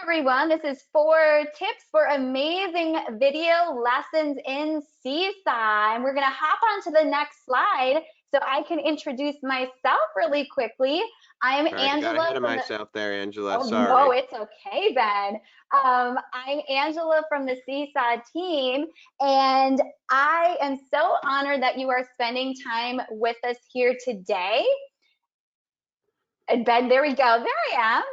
everyone. This is 4 tips for amazing video lessons in Seesaw. And we're going to hop on to the next slide so I can introduce myself really quickly. I'm All right, got Angela ahead of from the myself there, Angela. Oh, no, Sorry. it's okay, Ben. I'm Angela from the Seesaw team, and I am so honored that you are spending time with us here today. And Ben, there we go. There I am.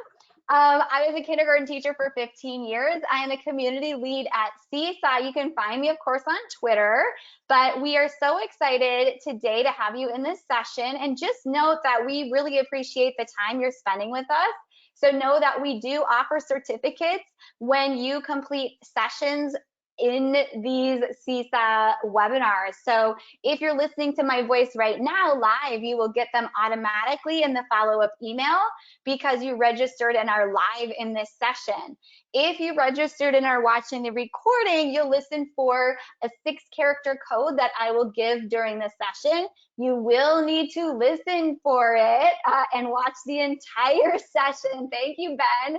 I was a kindergarten teacher for 15 years. I am a community lead at Seesaw. You can find me, of course, on Twitter. But we are so excited today to have you in this session. And just note that we really appreciate the time you're spending with us. So know that we do offer certificates when you complete sessions in these Seesaw webinars. So if you're listening to my voice right now live, you will get them automatically in the follow-up email because you registered and are live in this session. If you registered and are watching the recording, you'll listen for a 6-character code that I will give during the session. You will need to listen for it and watch the entire session. Thank you, Ben,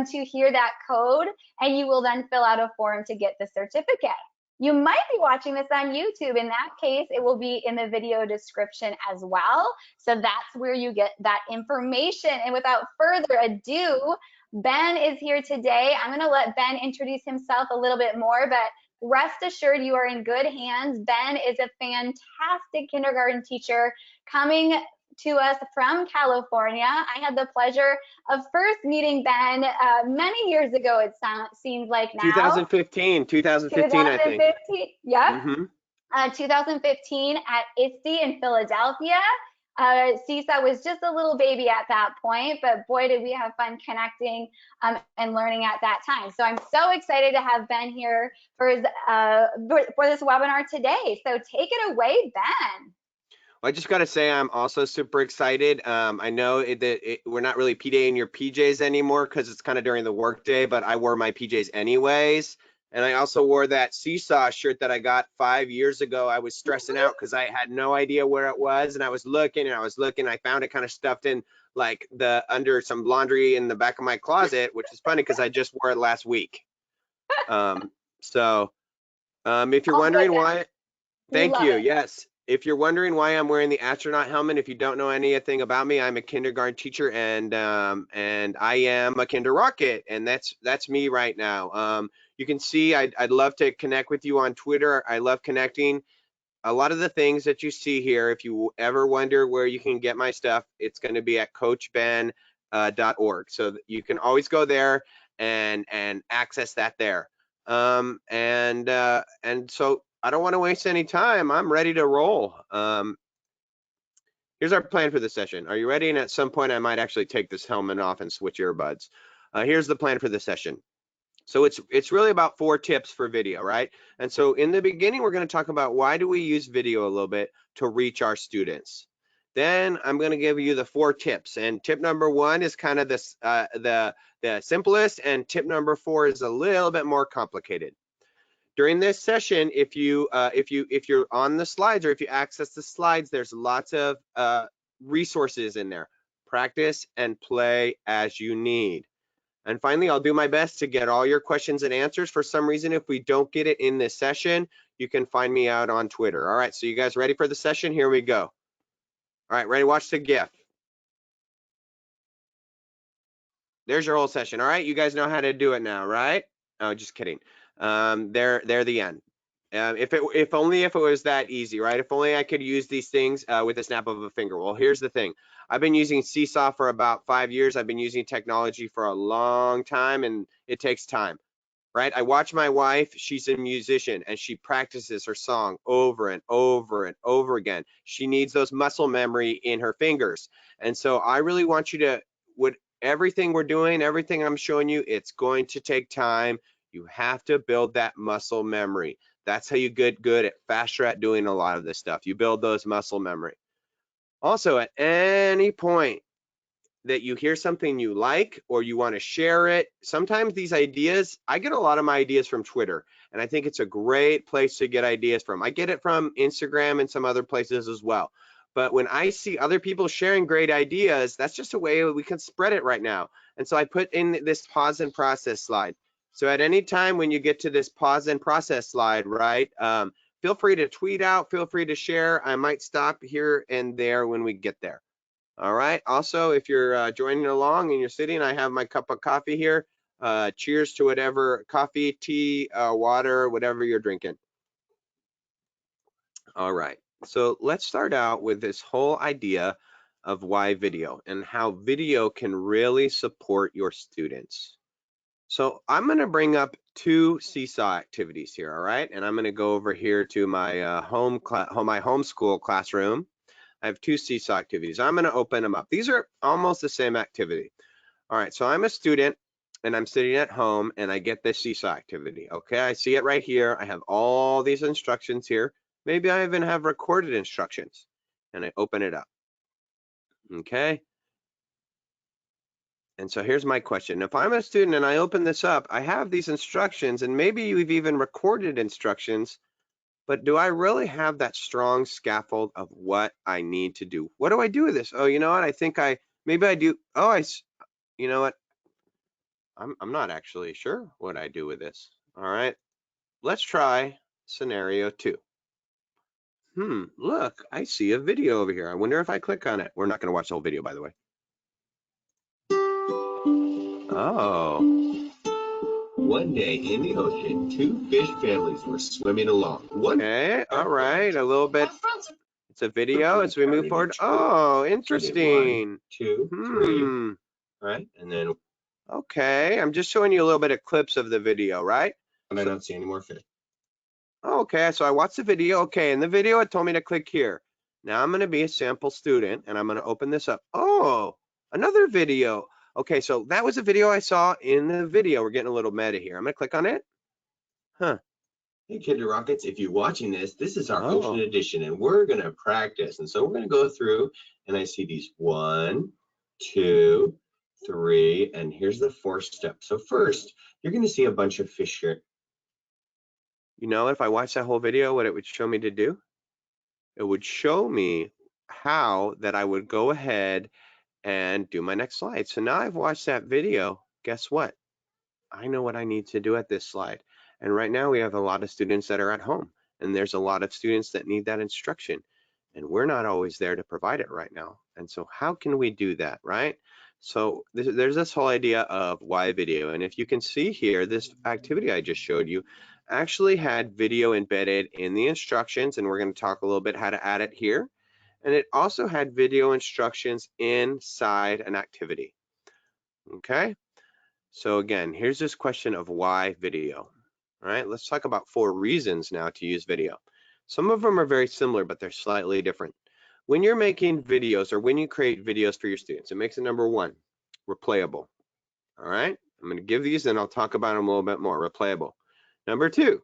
to hear that code, and you will then fill out a form to get the certificate. You might be watching this on YouTube. In that case, it will be in the video description as well. So that's where you get that information. And without further ado, Ben is here today. I'm going to let Ben introduce himself a little bit more, but rest assured you are in good hands. Ben is a fantastic kindergarten teacher coming to us from California. I had the pleasure of first meeting Ben many years ago, it seems like now. 2015, I think. 2015, yep. Mm-hmm. 2015 at ISTE in Philadelphia. Seesaw was just a little baby at that point, but boy, did we have fun connecting and learning at that time. So I'm so excited to have Ben here for this webinar today. So take it away, Ben. Well, I just got to say I'm also super excited. I know that we're not really PJing your PJs anymore because it's kind of during the workday, but I wore my PJs anyways. And I also wore that Seesaw shirt that I got 5 years ago. I was stressing out because I had no idea where it was, and I was looking and I was looking. I found it kind of stuffed in like under some laundry in the back of my closet, which is funny because I just wore it last week. If you're wondering why, thank you. Yes. If you're wondering why I'm wearing the astronaut helmet, if you don't know anything about me, I'm a kindergarten teacher, and I am a kinder rocket, and that's me right now. You can see I'd love to connect with you on Twitter. I love connecting. A lot of the things that you see here, if you ever wonder where you can get my stuff, it's going to be at coachben.org. So you can always go there and access that there. And so I don't want to waste any time. I'm ready to roll. Here's our plan for the session. Are you ready? And at some point, I might actually take this helmet off and switch earbuds. Here's the plan for the session. So it's really about 4 tips for video, right? And so in the beginning, we're going to talk about why do we use video a little bit to reach our students. Then I'm going to give you the 4 tips. And tip number 1 is kind of this, the simplest, and tip number 4 is a little bit more complicated. During this session, if you're on the slides or if you access the slides, there's lots of resources in there. Practice and play as you need. And finally, I'll do my best to get all your questions and answers. For some reason, if we don't get it in this session, you can find me out on Twitter. All right, so you guys ready for the session? Here we go. All right, ready? Watch the GIF. There's your whole session. All right, you guys know how to do it now, right? Oh, just kidding. They're the end. If only if it was that easy, right? If only I could use these things with a snap of a finger. Well, here's the thing. I've been using Seesaw for about 5 years. I've been using technology for a long time, and it takes time, right? I watch my wife. She's a musician, and she practices her song over and over and over again. She needs those muscle memory in her fingers. And so I really want you to, with everything we're doing, everything I'm showing you, it's going to take time. You have to build that muscle memory. That's how you get good at faster at doing a lot of this stuff. You build those muscle memory. Also, at any point that you hear something you like or you want to share it, sometimes these ideas, I get a lot of my ideas from Twitter, and I think it's a great place to get ideas from. I get it from Instagram and some other places as well. But when I see other people sharing great ideas, that's just a way we can spread it right now. And so I put in this pause and process slide. So at any time when you get to this pause and process slide, right, feel free to tweet out, feel free to share. I might stop here and there when we get there. All right. Also, if you're joining along and you're sitting, I have my cup of coffee here. Cheers to whatever coffee, tea, water, whatever you're drinking. All right. So let's start out with this whole idea of why video and how video can really support your students. So I'm going to bring up 2 Seesaw activities here, all right? And I'm going to go over here to my my homeschool classroom. I have 2 Seesaw activities. I'm going to open them up. These are almost the same activity. All right, so I'm a student and I'm sitting at home and I get this Seesaw activity. Okay, I see it right here. I have all these instructions here. Maybe I even have recorded instructions, and I open it up. Okay. And so here's my question. If I'm a student and I open this up, I have these instructions, and maybe you've even recorded instructions, but do I really have that strong scaffold of what I need to do? What do I do with this? Oh, you know what? I think maybe I do. Oh, you know what? I'm not actually sure what I do with this. All right. Let's try scenario 2. Look, I see a video over here. I wonder if I click on it. We're not going to watch the whole video, by the way. Oh. One day in the ocean, 2 fish families were swimming along. Okay, all right, a little bit. It's a video as we move forward. Oh, interesting. 1, 2, 3. All right, and then. Okay, I'm just showing you a little bit of clips of the video, right? And I don't see any more fish. Okay, so I watched the video. Okay, in the video, it told me to click here. Now I'm going to be a sample student, and I'm going to open this up. Oh, another video. Okay, so that was a video I saw in the video. We're getting a little meta here. I'm going to click on it. Huh. Hey, Kinder Rockets, if you're watching this, this is our ocean edition, and we're going to practice. And so we're going to go through, and I see these 1, 2, 3, and here's the 4th step. So first, you're going to see a bunch of fish here. You know, if I watch that whole video, what it would show me to do? It would show me how that I would go ahead and do my next slide. So now I've watched that video. Guess what? I know what I need to do at this slide. And right now we have a lot of students that are at home, and there's a lot of students that need that instruction, and we're not always there to provide it right now. And so how can we do that, right? So there's this whole idea of why video. And if you can see here, this activity I just showed you actually had video embedded in the instructions, and we're going to talk a little bit how to add it here. And it also had video instructions inside an activity. Okay, so again, here's this question of why video. All right, let's talk about 4 reasons now to use video. Some of them are very similar, but they're slightly different. When you're making videos or when you create videos for your students, it makes it number 1, replayable. All right, I'm going to give these and I'll talk about them a little bit more. Replayable. Number 2,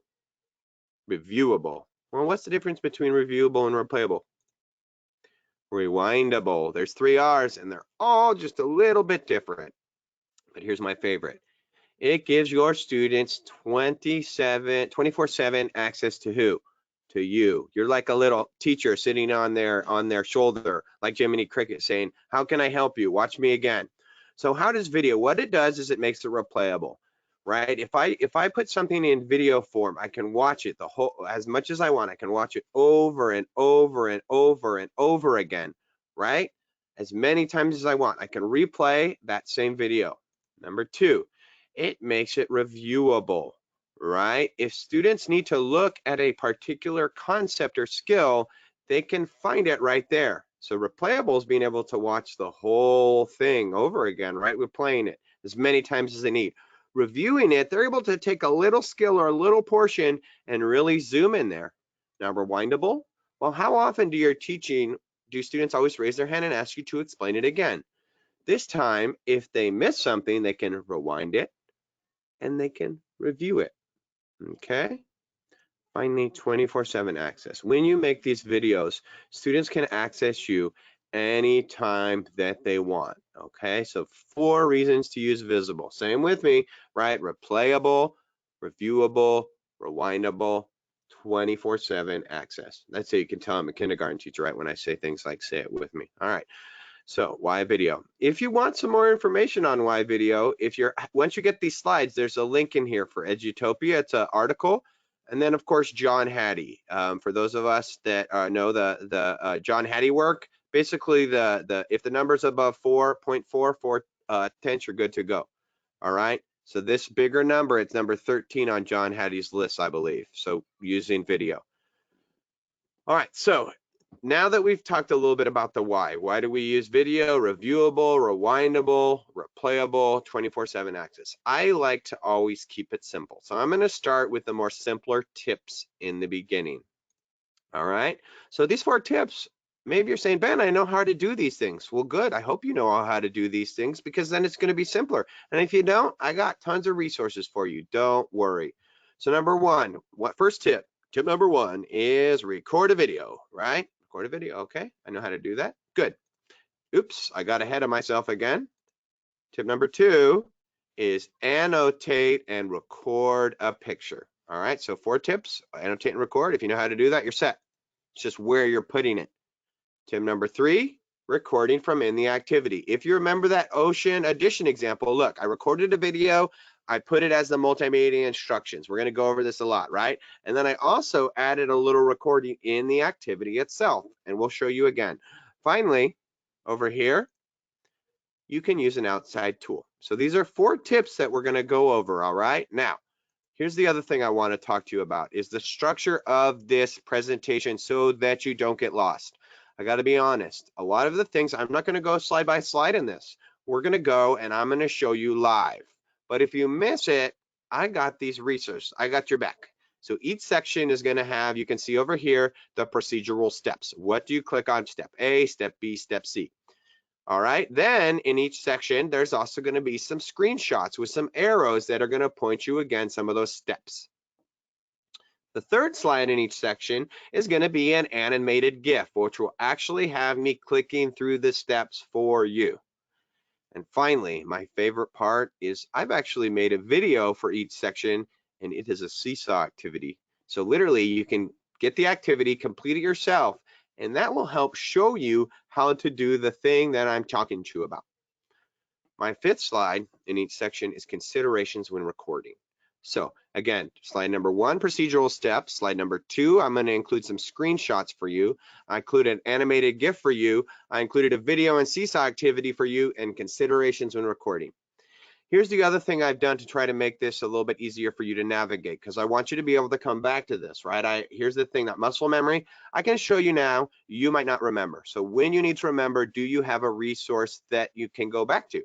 reviewable. Well, what's the difference between reviewable and replayable? Rewindable. There's 3 R's and they're all just a little bit different. But here's my favorite. It gives your students 24/7 access to who? To you. You're like a little teacher sitting on their shoulder, like Jiminy Cricket saying, how can I help you? Watch me again. So how does video? What it does is it makes it replayable, right? If I put something in video form, I can watch it the whole as much as I want. I can watch it over and over and over and over again, right? As many times as I want. I can replay that same video. Number 2, it makes it reviewable, right? If students need to look at a particular concept or skill, they can find it right there. So replayable is being able to watch the whole thing over again, right? We're playing it as many times as they need. Reviewing it, they're able to take a little skill or a little portion and really zoom in there. Now, rewindable, well, how often do students always raise their hand and ask you to explain it again? This time, if they miss something, they can rewind it and they can review it. Okay. Finally, 24/7 access. When you make these videos, students can access you anytime that they want. Okay, so 4 reasons to use visible. Same with me, right? Replayable, reviewable, rewindable, 24/7 access. That's how you can tell I'm a kindergarten teacher, right? When I say things like say it with me. All right. So why video? If you want some more information on why video, once you get these slides, there's a link in here for Edutopia. It's an article. And then of course, John Hattie. For those of us that know the John Hattie work, basically if the number's above 4.44 tenths, you're good to go. All right. So this bigger number, it's number 13 on John Hattie's list, I believe. So using video. All right. So now that we've talked a little bit about the why do we use video, reviewable, rewindable, replayable, 24/7 access? I like to always keep it simple. So I'm going to start with the more simpler tips in the beginning. All right. So these 4 tips, maybe you're saying, Ben, I know how to do these things. Well, good. I hope you know how to do these things because then it's going to be simpler. And if you don't, I got tons of resources for you. Don't worry. So number 1, first tip? Tip number 1 is record a video, right? Record a video. Okay. I know how to do that. Good. Oops, I got ahead of myself again. Tip number 2 is annotate and record a picture. All right. So 4 tips, annotate and record. If you know how to do that, you're set. It's just where you're putting it. Tip number 3, recording from in the activity. If you remember that ocean addition example, look, I recorded a video, I put it as the multimedia instructions. We're going to go over this a lot, right? And then I also added a little recording in the activity itself, and we'll show you again. Finally, over here, you can use an outside tool. So these are 4 tips that we're going to go over, all right? Now, here's the other thing I want to talk to you about is the structure of this presentation so that you don't get lost. I got to be honest. A lot of the things, I'm not going to go slide by slide in this. We're going to go and I'm going to show you live. But if you miss it, I got these resources. I got your back. So each section is going to have, you can see over here, the procedural steps. What do you click on? Step A, step B, step C. All right, then in each section, there's also going to be some screenshots with some arrows that are going to point you again some of those steps. The third slide in each section is going to be an animated GIF, which will actually have me clicking through the steps for you. And finally, my favorite part is I've actually made a video for each section, and it is a Seesaw activity. So literally, you can get the activity, complete it yourself, and that will help show you how to do the thing that I'm talking to you about. My 5th slide in each section is considerations when recording. So again, slide number 1, procedural steps. Slide number 2, I'm going to include some screenshots for you. I included an animated GIF for you. I included a video and Seesaw activity for you and considerations when recording. Here's the other thing I've done to try to make this a little bit easier for you to navigate, because I want you to be able to come back to this, right? Here's the thing, that muscle memory, I can show you now, you might not remember. So when you need to remember, do you have a resource that you can go back to?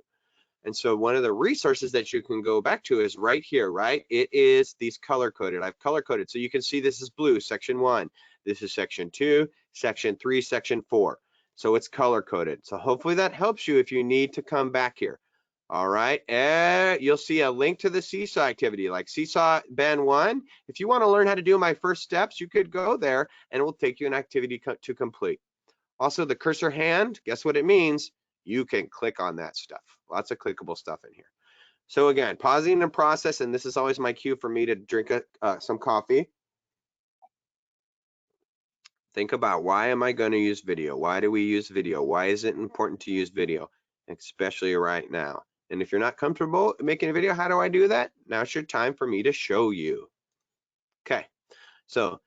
And so one of the resources that you can go back to is right here, right? It is these color coded. I've color coded. So you can see this is blue, section 1. This is section 2, section 3, section 4. So it's color coded. So hopefully that helps you if you need to come back here. All right, you'll see a link to the Seesaw activity, like Seesaw Band 1. If you want to learn how to do my first steps, you could go there and it will take you an activity to complete. Also, the cursor hand, guess what it means? You can click on that stuff. Lots of clickable stuff in here. So again, pausing the process, and this is always my cue for me to drink some coffee. Think about, why am I going to use video? Why do we use video? Why is it important to use video, especially right now? And if you're not comfortable making a video, how do I do that? Now's your time for me to show you. Okay, so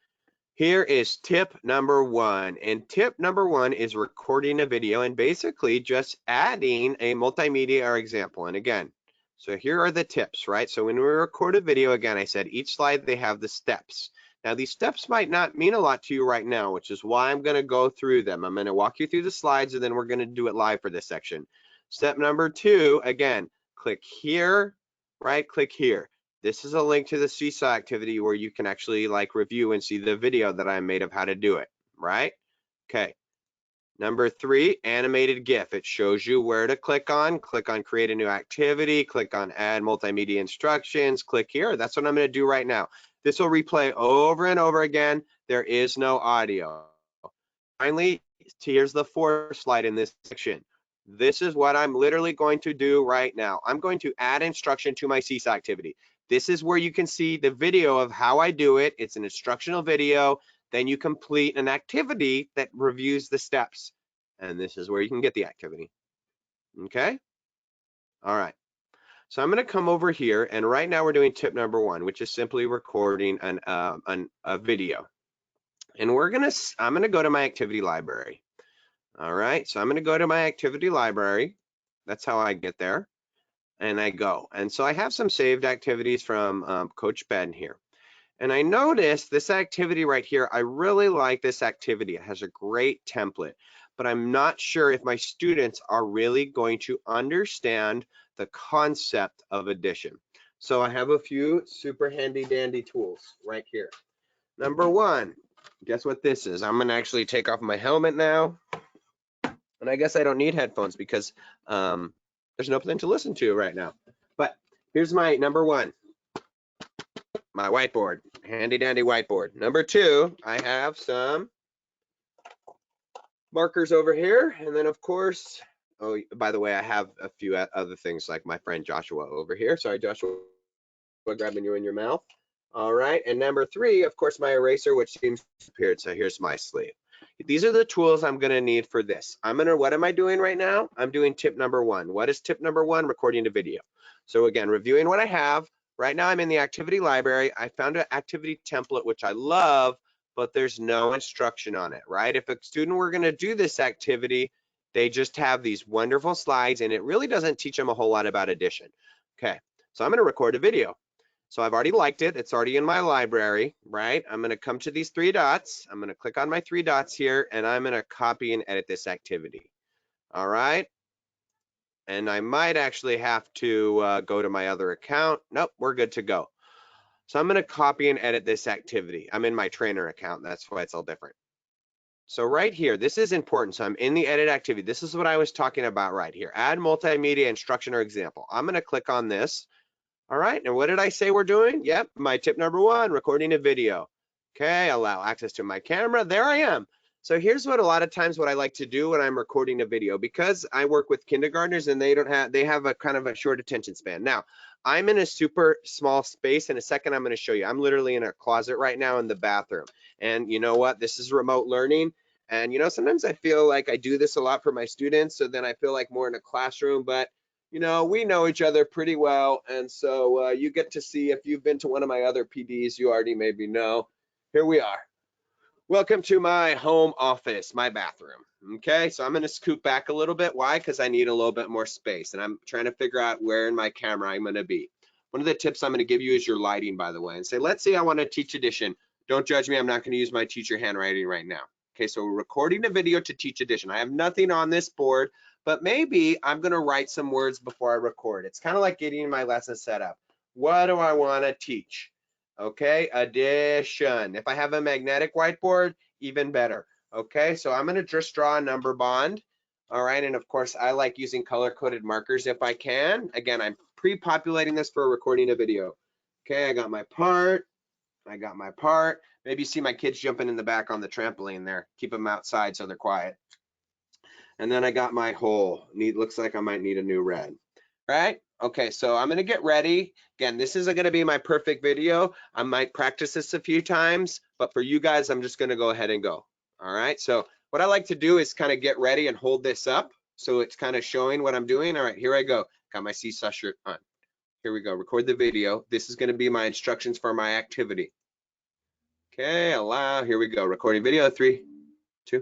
here is tip number 1, and tip number 1 is recording a video and basically just adding a multimedia or example. And again, so here are the tips, right? So when we record a video, again, I said each slide they have the steps. Now these steps might not mean a lot to you right now, which is why I'm going to go through them. I'm going to walk you through the slides and then we're going to do it live for this section. Step number 2, again, click here, right? Click here. This is a link to the Seesaw activity where you can actually like review and see the video that I made of how to do it, right? Okay. Number 3, animated GIF. It shows you where to click on create a new activity, click on add multimedia instructions, click here. That's what I'm going to do right now. This will replay over and over again. There is no audio. Finally, here's the 4th slide in this section. This is what I'm literally going to do right now. I'm going to add instruction to my Seesaw activity. This is where you can see the video of how I do it. It's an instructional video. Then you complete an activity that reviews the steps. And this is where you can get the activity. Okay? All right. So I'm going to come over here, and right now we're doing tip number 1, which is simply recording a video. And I'm going to go to my activity library. All right. So I'm going to go to my activity library. That's how I get there. And I go. And so I have some saved activities from Coach Ben here. And I noticed this activity right here. I really like this activity. It has a great template, but I'm not sure if my students are really going to understand the concept of addition. So I have a few super handy dandy tools right here. Number 1, guess what this is? I'm going to actually take off my helmet now. And I guess I don't need headphones because there's nothing to listen to right now. But here's my number 1, my whiteboard, handy dandy whiteboard. Number 2, I have some markers over here. And then of course, oh, by the way, I have a few other things like my friend Joshua over here. Sorry, Joshua, grabbing you in your mouth. All right, and number 3, of course, my eraser, which seems disappeared. So here's my sleeve. These are the tools I'm gonna need for this. What am I doing right now? I'm doing tip number 1. What is tip number 1? Recording a video. So again, reviewing what I have. Right now I'm in the activity library. I found an activity template, which I love, but there's no instruction on it, right? If a student were gonna do this activity, they just have these wonderful slides and it really doesn't teach them a whole lot about addition. Okay, so I'm gonna record a video. So I've already liked it. It's already in my library, right? I'm going to come to these 3 dots. I'm going to click on my 3 dots here, and I'm going to copy and edit this activity. All right. And I might actually have to go to my other account. Nope, we're good to go. So I'm going to copy and edit this activity. I'm in my trainer account. That's why it's all different. So right here, this is important. So I'm in the edit activity. This is what I was talking about right here. Add multimedia instruction or example. I'm going to click on this. All right, and what did I say we're doing? Yep, my tip number 1, recording a video. Okay, allow access to my camera. There I am. So here's what a lot of times what I like to do when I'm recording a video, because I work with kindergartners and they have a kind of a short attention span. Now, I'm in a super small space. In a second, I'm going to show you. I'm literally in a closet right now in the bathroom. And you know what? This is remote learning. And you know, sometimes I feel like I do this a lot for my students, so then I feel like more in a classroom, but you know, we know each other pretty well, and so you get to see, if you've been to one of my other PDs, you already maybe know. Here we are. Welcome to my home office, my bathroom. Okay, so I'm going to scoot back a little bit. Why? Because I need a little bit more space, and I'm trying to figure out where in my camera I'm going to be. One of the tips I'm going to give you is your lighting, by the way, and say, let's say I want to teach addition. Don't judge me. I'm not going to use my teacher handwriting right now. Okay, so we're recording a video to teach addition. I have nothing on this board, but maybe I'm going to write some words before I record. It's kind of like getting my lesson set up. What do I want to teach? Okay, addition. If I have a magnetic whiteboard, even better. Okay, so I'm going to just draw a number bond. All right, and of course, I like using color-coded markers if I can. Again, I'm pre-populating this for recording a video. Okay, I got my part. I got my part. Maybe you see my kids jumping in the back on the trampoline there. Keep them outside so they're quiet. And then I got my hole. Looks like I might need a new red. Right? Okay, so I'm gonna get ready. Again, this isn't gonna be my perfect video. I might practice this a few times, but for you guys, I'm just gonna go ahead and go. All right, so what I like to do is kind of get ready and hold this up so it's kind of showing what I'm doing. All right, here I go. Got my Seesaw shirt on. Here we go, record the video. This is gonna be my instructions for my activity. Okay, allow, here we go. Recording video, 3, 2.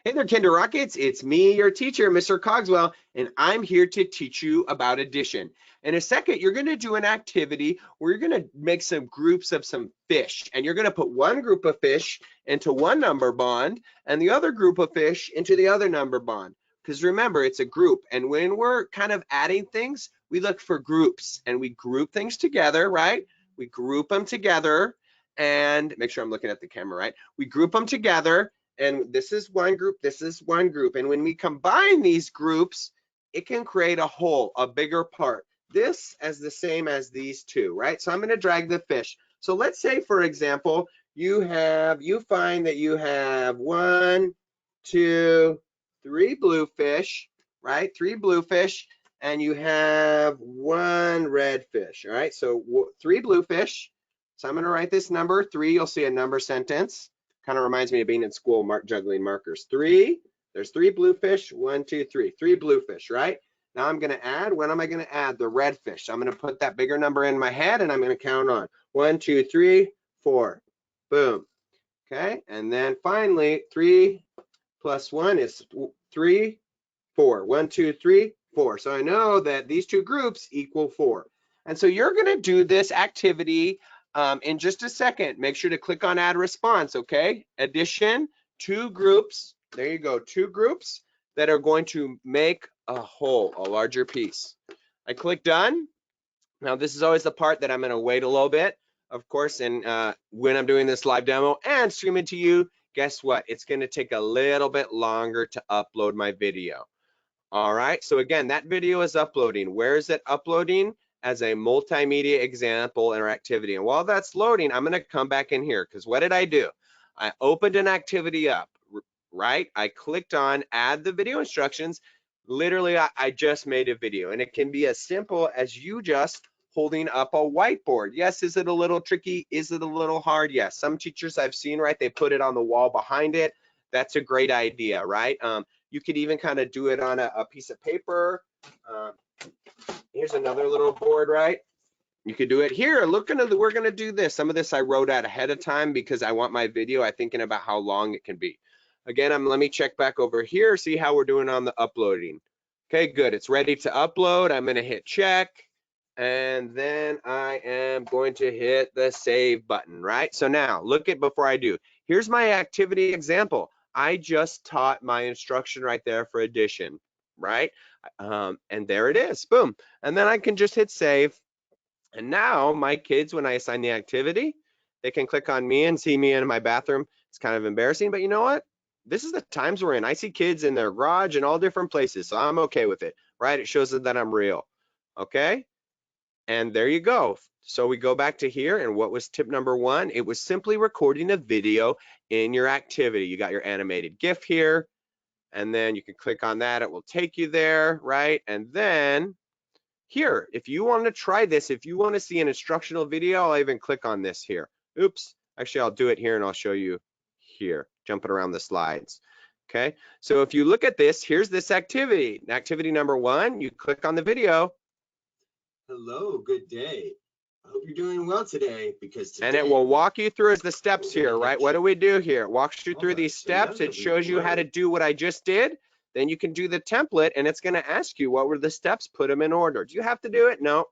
Hey there, Kinder Rockets. It's me, your teacher, Mr. Cogswell, and I'm here to teach you about addition. In a second, you're gonna do an activity where you're gonna make some groups of some fish, and you're gonna put one group of fish into one number bond and the other group of fish into the other number bond. Because remember, it's a group, and when we're kind of adding things, we look for groups, and we group things together, right? We group them together, and make sure I'm looking at the camera, right? We group them together, and this is one group, this is one group. And when we combine these groups, it can create a whole, a bigger part. This as the same as these two, right? So I'm gonna drag the fish. So let's say, for example, you find that you have 1, 2, 3 blue fish, right? 3 blue fish. and you have 1 red fish. All right, so 3 blue fish. So I'm going to write this number 3. You'll see a number sentence. Kind of reminds me of being in school, juggling markers. 3. There's 3 blue fish. 1, 2, 3. 3 blue fish, right? Now I'm going to add. What am I going to add? The red fish. So I'm going to put that bigger number in my head, and I'm going to count on 1, 2, 3, 4. Boom. Okay, and then finally 3 plus 1 is 3, 4. 1, 2, 3, 4. So I know that these two groups equal 4. And so you're going to do this activity in just a second. Make sure to click on add response, okay? Addition, 2 groups. There you go, 2 groups that are going to make a whole, a larger piece. I click done. Now this is always the part that I'm going to wait a little bit, of course, and when I'm doing this live demo and streaming to you, guess what? It's going to take a little bit longer to upload my video. All right, so again, that video is uploading. Where is it uploading? As a multimedia example in our activity. And while that's loading, I'm gonna come back in here, because what did I do? I opened an activity up, right? I clicked on add the video instructions. Literally, I just made a video, and it can be as simple as you just holding up a whiteboard. Yes, is it a little tricky? Is it a little hard? Yes, some teachers I've seen, right, they put it on the wall behind it. That's a great idea, right? You could even kind of do it on a piece of paper. Here's another little board, right? You could do it here. We're gonna do this. Some of this I wrote out ahead of time because I want my video. I'm thinking about how long it can be. Again, let me check back over here, see how we're doing on the uploading. Okay, good. It's ready to upload. I'm gonna hit check, and then I am going to hit the save button, right? So now, look at before I do. Here's my activity example. I just taught my instruction right there for addition, right? And there it is, boom. And then I can just hit save. And now my kids, when I assign the activity, they can click on me and see me in my bathroom. It's kind of embarrassing, but you know what? This is the times we're in. I see kids in their garage and all different places, so I'm okay with it, right? It shows that I'm real, okay? And there you go. So we go back to here, and what was tip number 1? It was simply recording a video in your activity. You got your animated GIF here, and then you can click on that. It will take you there, right? And then here, if you want to try this, if you want to see an instructional video, I'll even click on this here. Oops, actually I'll do it here and I'll show you here, jumping around the slides. Okay, so if you look at this, here's this activity. Activity number 1, you click on the video. Hello, good day. I hope you're doing well today, because today, and it will walk you through as the steps here, right? What do we do here? It walks you through these steps. It shows you how to do what I just did. Then you can do the template, and it's going to ask you what were the steps, put them in order. Do you have to do it? No,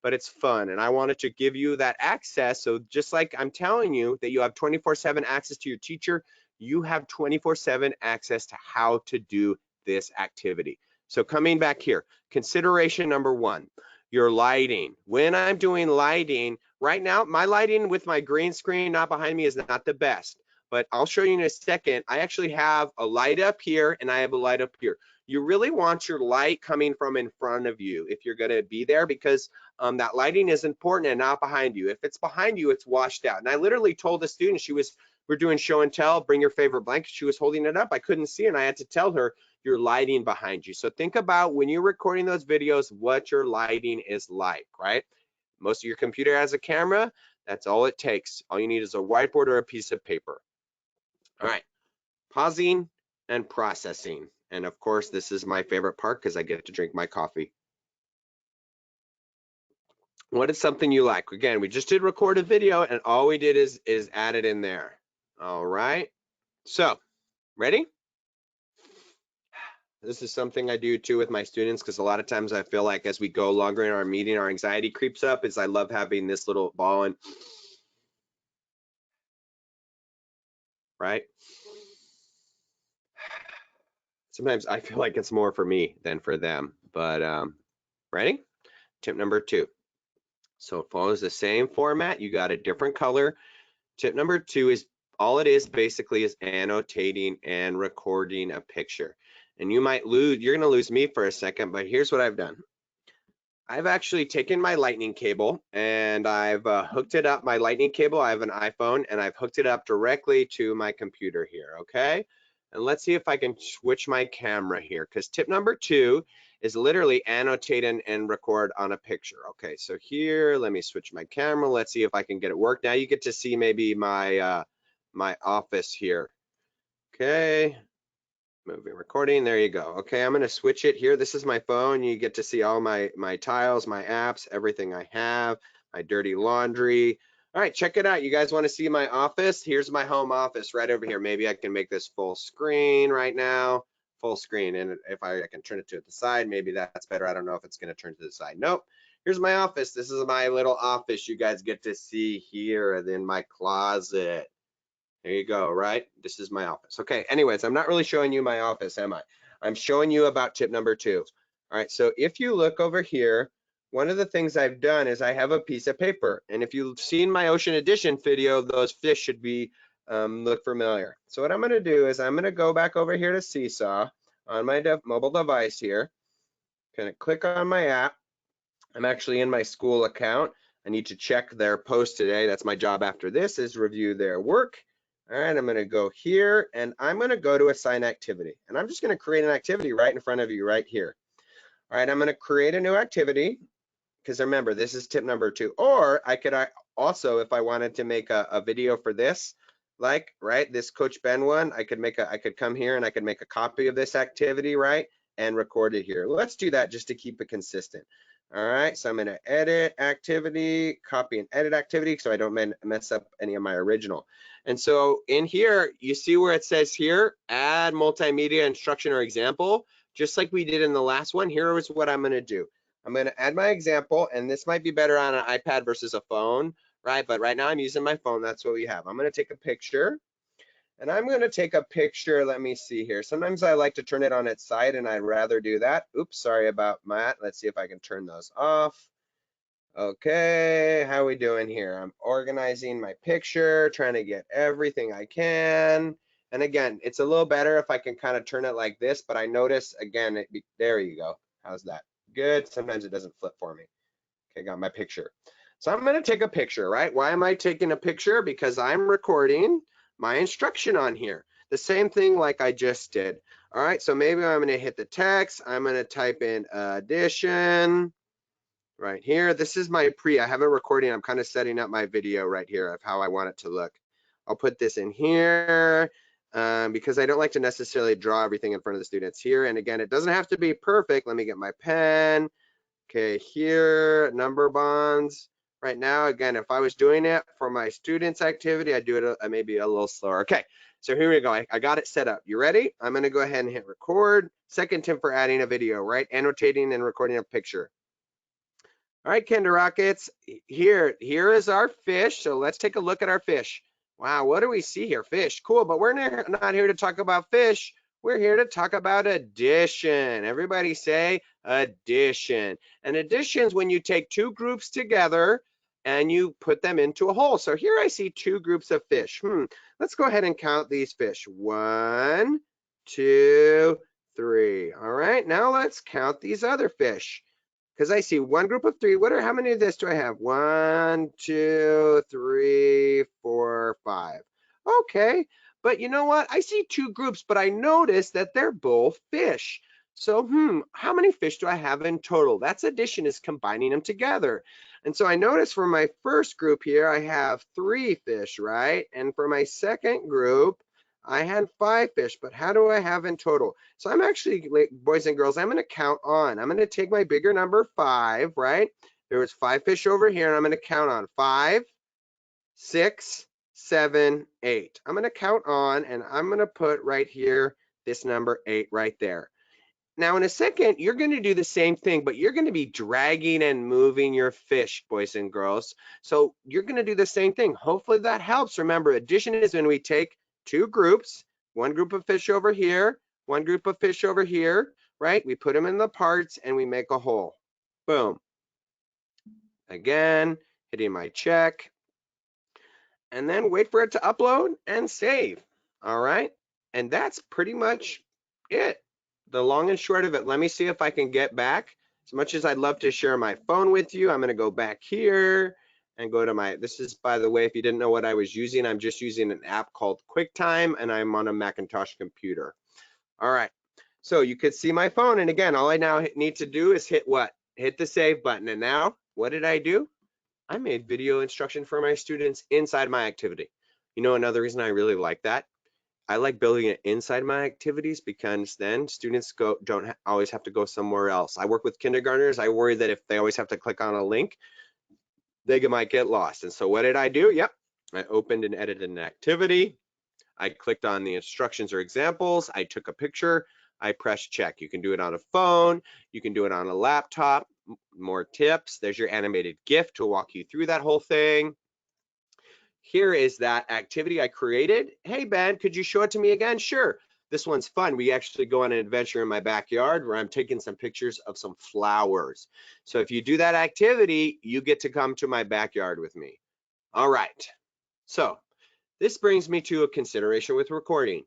but it's fun, and I wanted to give you that access. So just like I'm telling you that you have 24/7 access to your teacher, you have 24/7 access to how to do this activity. So coming back here, consideration number 1, your lighting. When I'm doing lighting, right now, my lighting with my green screen not behind me is not the best, but I'll show you in a second. I actually have a light up here and I have a light up here. You really want your light coming from in front of you if you're going to be there, because that lighting is important and not behind you. If it's behind you, it's washed out. And I literally told the student, we're doing show and tell, bring your favorite blanket. She was holding it up. I couldn't see it, and I had to tell her your lighting behind you. So think about when you're recording those videos, what your lighting is like, right? Most of your computer has a camera. That's all it takes. All you need is a whiteboard or a piece of paper. All right, pausing and processing. And of course, this is my favorite part because I get to drink my coffee. What is something you like? Again, we just did record a video, and all we did is add it in there. All right, so ready? This is something I do too with my students, because a lot of times I feel like as we go longer in our meeting, our anxiety creeps up. I love having this little ball and right. Sometimes I feel like it's more for me than for them, but ready? Tip number 2. So it follows the same format. You got a different color. Tip number 2 is all it is basically is annotating and recording a picture. And you're gonna lose me for a second, but here's what I've done. I've actually taken my lightning cable and I've hooked it up, my lightning cable, I have an iPhone, and I've hooked it up directly to my computer here, okay? And let's see if I can switch my camera here, because tip number 2 is literally annotate and record on a picture. Okay, so here, let me switch my camera. Let's see if I can get it work. Now you get to see maybe my my office here. Okay, moving recording, there you go. Okay, I'm gonna switch it here. This is my phone. You get to see all my tiles, my apps, everything I have, my dirty laundry. All right, check it out. You guys want to see my office? Here's my home office right over here. Maybe I can make this full screen right now. Full screen. And if I can turn it to the side, maybe that's better. I don't know if it's going to turn to the side. Nope. Here's my office. This is my little office you guys get to see here, and then my closet. There you go, right? This is my office. Okay, anyways, I'm not really showing you my office, am I? I'm showing you about tip number 2. All right, so if you look over here, one of the things I've done is I have a piece of paper. And if you've seen my Ocean Edition video, those fish should be look familiar. So what I'm gonna do is I'm gonna go back over here to Seesaw on my mobile device here. Gonna click on my app. I'm actually in my school account. I need to check their post today. That's my job after this, is review their work. All right, I'm gonna go here and I'm gonna go to assign activity. And I'm just gonna create an activity right in front of you right here. All right, I'm gonna create a new activity, because remember, this is tip number 2. Or I could also, if I wanted to make a video for this, like, right, this Coach Ben one, I could come here and I could make a copy of this activity, right, and record it here. Let's do that just to keep it consistent. All right, so I'm gonna edit activity, copy and edit activity, so I don't mess up any of my original. And so in here, you see where it says here, add multimedia instruction or example, just like we did in the last one. Here is what I'm gonna do. I'm going to add my example, and this might be better on an iPad versus a phone, right? But right now I'm using my phone. That's what we have. I'm going to take a picture, and I'm going to take a picture. Let me see here. Sometimes I like to turn it on its side, and I'd rather do that. Oops, sorry about that. Let's see if I can turn those off. Okay, how are we doing here? I'm organizing my picture, trying to get everything I can. And again, it's a little better if I can kind of turn it like this, but I notice, again, there you go. How's that? Good. Sometimes it doesn't flip for me. Okay, got my picture. So I'm going to take a picture, right? Why am I taking a picture? Because I'm recording my instruction on here. The same thing like I just did. All right, so maybe I'm going to hit the text. I'm going to type in addition right here. This is my I have a recording. I'm kind of setting up my video right here of how I want it to look. I'll put this in here. Because I don't like to necessarily draw everything in front of the students here. And again, it doesn't have to be perfect. Let me get my pen. Okay, here, number bonds. Right now, again, if I was doing it for my students' activity, I'd do it maybe a little slower. Okay, so here we go. I got it set up. You ready? I'm going to go ahead and hit record. Second tip for adding a video, right? Annotating and recording a picture. All right, Kinder Rockets, here is our fish. So let's take a look at our fish. Wow, what do we see here? Fish, cool, but we're not here to talk about fish. We're here to talk about addition. Everybody say addition. And addition is when you take two groups together and you put them into a whole. So here I see two groups of fish. Let's go ahead and count these fish. 1, 2, 3. All right, now let's count these other fish. Because I see one group of 3. How many of this do I have? 1, 2, 3, 4, 5. Okay, but you know what? I see 2 groups, but I notice that they're both fish. So, how many fish do I have in total? That's addition, is combining them together. And so I notice for my first group here, I have 3 fish, right? And for my second group, I had 5 fish, but how do I have in total? So I'm actually, boys and girls, I'm going to count on. I'm going to take my bigger number 5, right? There was 5 fish over here, and I'm going to count on 5, 6, 7, 8. I'm going to count on, and I'm going to put right here this number 8 right there. Now, in a second, you're going to do the same thing, but you're going to be dragging and moving your fish, boys and girls. So you're going to do the same thing. Hopefully that helps. Remember, addition is when we take 2 groups, one group of fish over here, one group of fish over here, right? We put them in the parts and we make a whole. Boom. Again, hitting my check. And then wait for it to upload and save. All right. And that's pretty much it. The long and short of it. Let me see if I can get back. As much as I'd love to share my phone with you, I'm going to go back here and go to this is, by the way, if you didn't know what I was using, I'm just using an app called QuickTime, and I'm on a Macintosh computer. All right, so you could see my phone, and again, all I now need to do is hit what? Hit the save button, and now, what did I do? I made video instruction for my students inside my activity. You know, another reason I really like that, I like building it inside my activities because then students don't always have to go somewhere else. I work with kindergartners. I worry that if they always have to click on a link, they might get lost. And so what did I do? Yep, I opened and edited an activity. I clicked on the instructions or examples. I took a picture. I pressed check. You can do it on a phone. You can do it on a laptop. More tips. There's your animated GIF to walk you through that whole thing. Here is that activity I created. Hey, Ben, could you show it to me again? Sure. This one's fun. We actually go on an adventure in my backyard where I'm taking some pictures of some flowers. So if you do that activity, you get to come to my backyard with me. All right. So this brings me to a consideration with recording.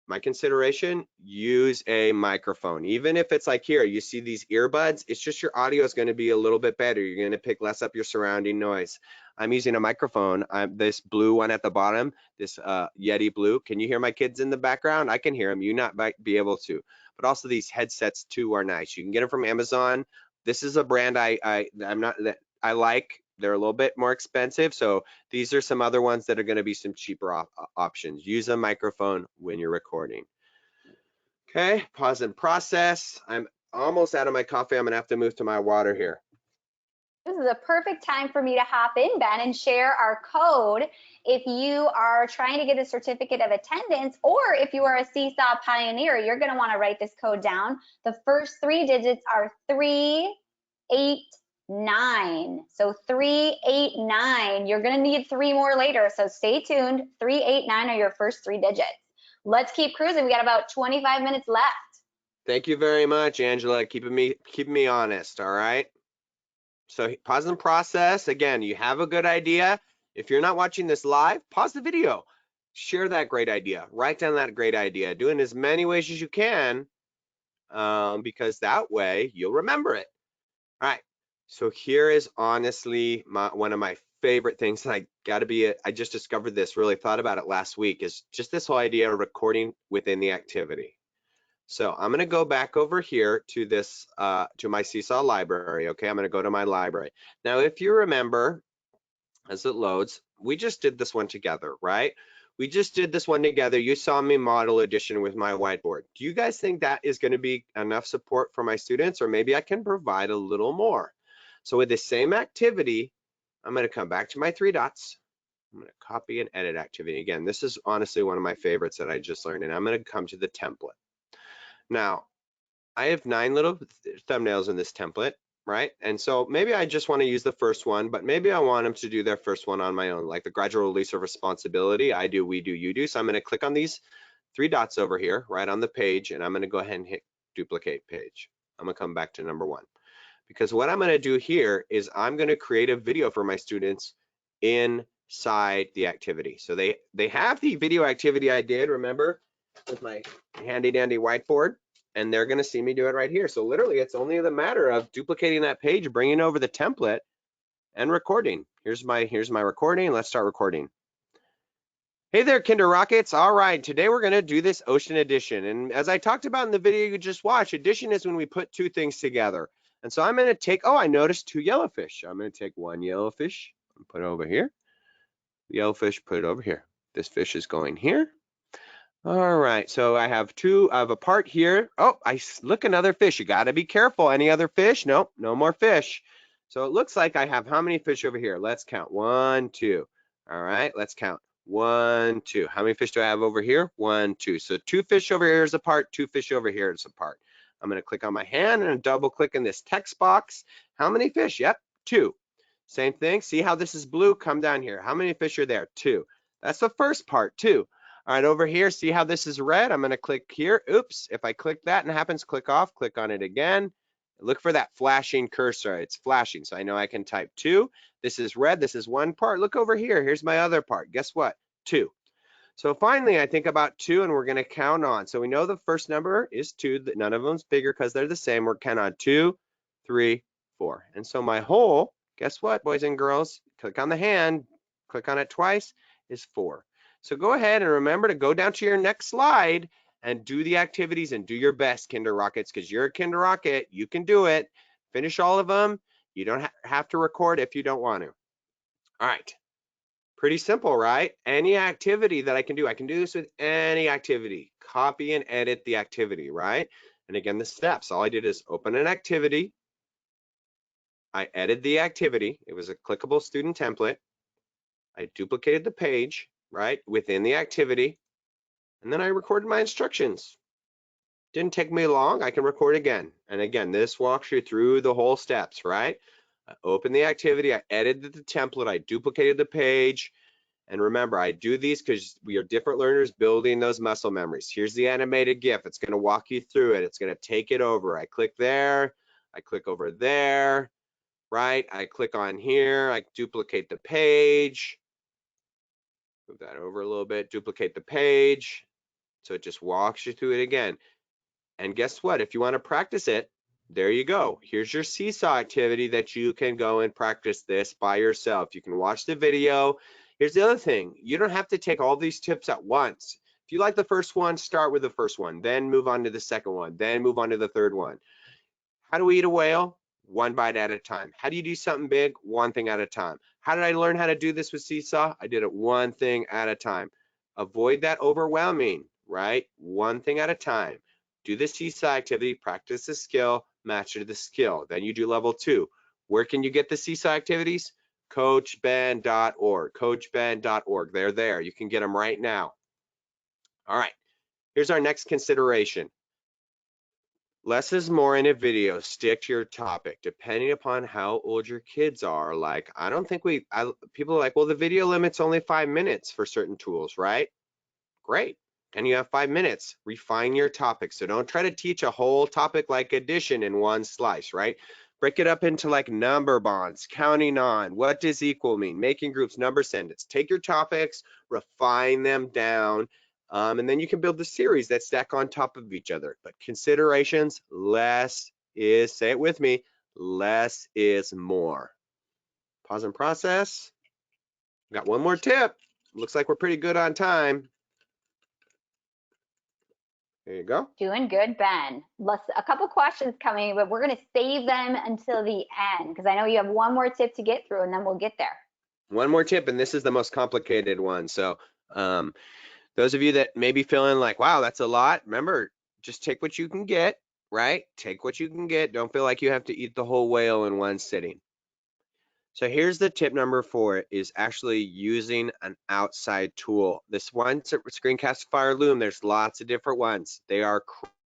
My consideration, use a microphone. Even if it's like here, you see these earbuds, it's just your audio is going to be a little bit better. You're going to pick less up your surrounding noise. I'm using a microphone. This blue one at the bottom, this Yeti blue. Can you hear my kids in the background? I can hear them. You might be able to. But also these headsets too are nice. You can get them from Amazon. This is a brand I like. They're a little bit more expensive, so these are some other ones that are going to be some cheaper options. Use a microphone when you're recording. Okay, pause and process. I'm almost out of my coffee. I'm going to have to move to my water here. This is a perfect time for me to hop in, Ben, and share our code. If you are trying to get a certificate of attendance, or if you are a Seesaw pioneer, you're going to want to write this code down. The first 3 digits are 389. So 389. You're going to need 3 more later, so stay tuned. 389 are your first 3 digits. Let's keep cruising. We got about 25 minutes left. Thank you very much, Angela. Keeping me honest. All right. So pause and process. Again, you have a good idea. If you're not watching this live, pause the video. Share that great idea. Write down that great idea. Do it in as many ways as you can, because that way you'll remember it. All right. So here is honestly one of my favorite things. I just discovered this, really thought about it last week, is just this whole idea of recording within the activity. So I'm going to go back over here to this, to my Seesaw library. Okay, I'm going to go to my library. Now, if you remember, as it loads, we just did this one together, right? We just did this one together. You saw me model edition with my whiteboard. Do you guys think that is going to be enough support for my students, or maybe I can provide a little more? So with the same activity, I'm going to come back to my 3 dots. I'm going to copy and edit activity. Again, this is honestly one of my favorites that I just learned, and I'm going to come to the template. Now, I have 9 little thumbnails in this template, right? And so maybe I just want to use the first one, but maybe I want them to do their first one on my own, like the gradual release of responsibility. I do, we do, you do. So I'm going to click on these 3 dots over here, right on the page, and I'm going to go ahead and hit duplicate page. I'm going to come back to number 1. Because what I'm going to do here is I'm going to create a video for my students inside the activity. So they have the video activity I did, remember, with my handy dandy whiteboard, and they're going to see me do it right here. So literally it's only the matter of duplicating that page, bringing over the template, and recording. Here's my recording. Let's start recording. Hey there, Kinder Rockets. All right, today we're going to do this ocean edition. And as I talked about in the video you just watched, addition is when we put 2 things together. And so I'm going to take, oh, I noticed 2 yellowfish. I'm going to take 1 yellowfish and put it over here. The yellowfish, put it over here. This fish is going here. All right, so I have 2 of a part here. Oh, look, another fish. You got to be careful. Any other fish? Nope, no more fish. So it looks like I have how many fish over here? Let's count. 1, 2. All right, let's count. 1, 2. How many fish do I have over here? 1, 2. So 2 fish over here is a part, 2 fish over here is a part. I'm going to click on my hand and double click in this text box. How many fish? Yep, 2. Same thing. See how this is blue? Come down here. How many fish are there? 2. That's the first part, 2. All right, over here, see how this is red? I'm going to click here. Oops, if I click that and it happens, click off, click on it again. Look for that flashing cursor. It's flashing, so I know I can type 2. This is red. This is 1 part. Look over here. Here's my other part. Guess what? 2. So finally, I think about 2, and we're going to count on. So we know the first number is 2. None of them's bigger because they're the same. We're count on 2, 3, 4. And so my whole, guess what, boys and girls? click on the hand, click on it twice, is 4. So go ahead and remember to go down to your next slide and do the activities and do your best, Kinder Rockets, because you're a Kinder Rocket. You can do it. Finish all of them. You don't have to record if you don't want to. All right. Pretty simple, right? Any activity that I can do this with any activity. Copy and edit the activity, right? And again, the steps. All I did is open an activity. I edited the activity. It was a clickable student template. I duplicated the page, right, within the activity. And then I recorded my instructions. Didn't take me long. I can record again. And again, this walks you through the whole steps, right? I opened the activity. I edited the template. I duplicated the page. And remember, I do these because we are different learners building those muscle memories. Here's the animated GIF. It's going to walk you through it. It's going to take it over. I click there. I click over there, right? I click on here. I duplicate the page. Move that over a little bit. Duplicate the page. So it just walks you through it again. And guess what? If you want to practice it, there you go. Here's your Seesaw activity that you can go and practice this by yourself. You can watch the video. Here's the other thing. You don't have to take all these tips at once. If you like the first one, start with the first one, then move on to the second one, then move on to the third one. How do we eat a whale? One bite at a time. How do you do something big? One thing at a time. How did I learn how to do this with Seesaw? I did it one thing at a time. Avoid that overwhelming, right? One thing at a time. Do the Seesaw activity, practice the skill, match it to the skill. Then you do level 2. Where can you get the Seesaw activities? CoachBen.org, CoachBen.org. They're there. You can get them right now. All right, here's our next consideration. Less is more in a video. Stick to your topic, depending upon how old your kids are. Like, I don't think people are like, well, the video limit's only 5 minutes for certain tools, right? Great. And you have 5 minutes. Refine your topic. So don't try to teach a whole topic like addition in one slice, right? Break it up into like number bonds, counting on, what does equal mean, making groups, number sentence. Take your topics, refine them down, and then you can build the series that stack on top of each other. But considerations, less is, say it with me, less is more. Pause and process. Got one more tip. Looks like we're pretty good on time. There you go. Doing good, Ben. A couple questions coming, but we're going to save them until the end because I know you have one more tip to get through and then we'll get there. One more tip, and this is the most complicated one. So those of you that may be feeling like, wow, that's a lot, remember, just take what you can get, right? Take what you can get. Don't feel like you have to eat the whole whale in one sitting. So here's the tip number 4 is actually using an outside tool. This one, Screencastify Loom, there's lots of different ones. They are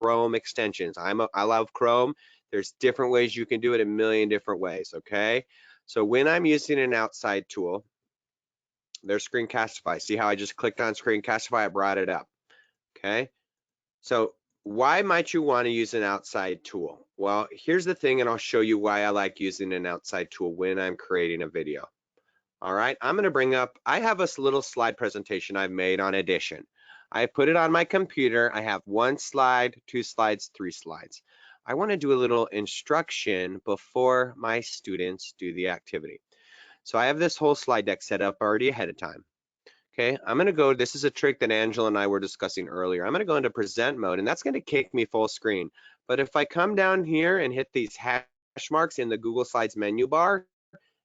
Chrome extensions. I love Chrome. There's different ways you can do it, a million different ways, okay? So when I'm using an outside tool, there's Screencastify. See how I just clicked on Screencastify, I brought it up, okay? So why might you want to use an outside tool? Well, here's the thing, and I'll show you why I like using an outside tool when I'm creating a video. All right, I'm going to bring up, I have a little slide presentation I've made on addition. I put it on my computer. I have 1 slide, 2 slides, 3 slides. I want to do a little instruction before my students do the activity. So I have this whole slide deck set up already ahead of time. Okay, I'm going to go, this is a trick that Angela and I were discussing earlier. I'm going to go into present mode, and that's going to kick me full screen. But if I come down here and hit these hash marks in the Google Slides menu bar,